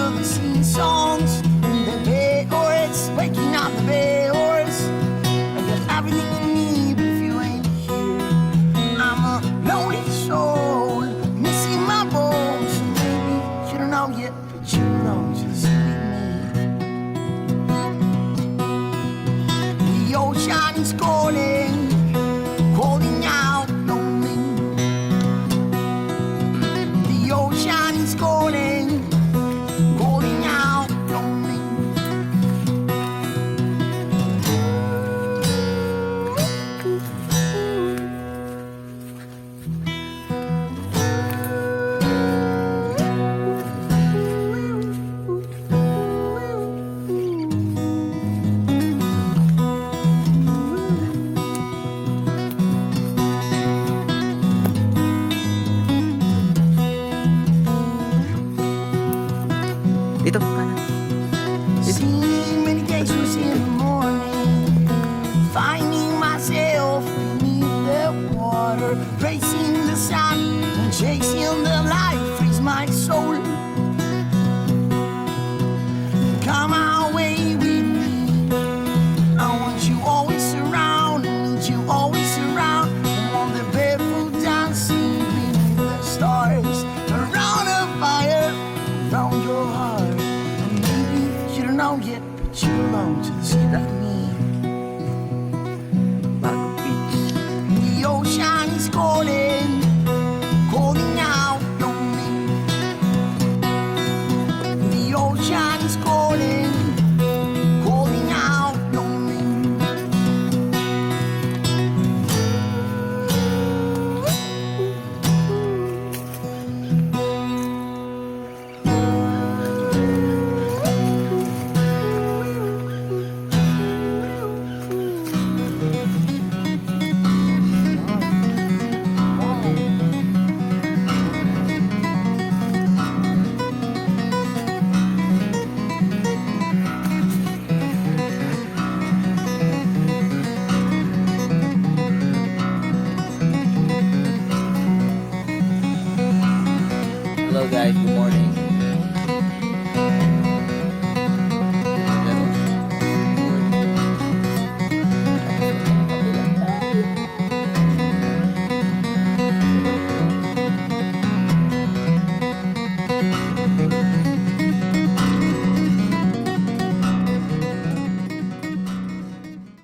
love, sing songs. And the bay horse, waking up the bay horse. I got everything you need if you ain't here. I'm a lonely soul, missing my bones. So maybe you don't know yet, but you know just like me. The ocean is calling, calling out lonely. The ocean is calling, calling out lonely. Dito, kanan. Seen many days was in the morning, finding myself beneath the water, racing the sun and chasing the light, frees my soul. Come away with me. I want you always around, I need you always around. I'm on the barefoot dancing beneath the stars, around a fire, around your heart. And maybe you don't know yet, but you belong to the side of me.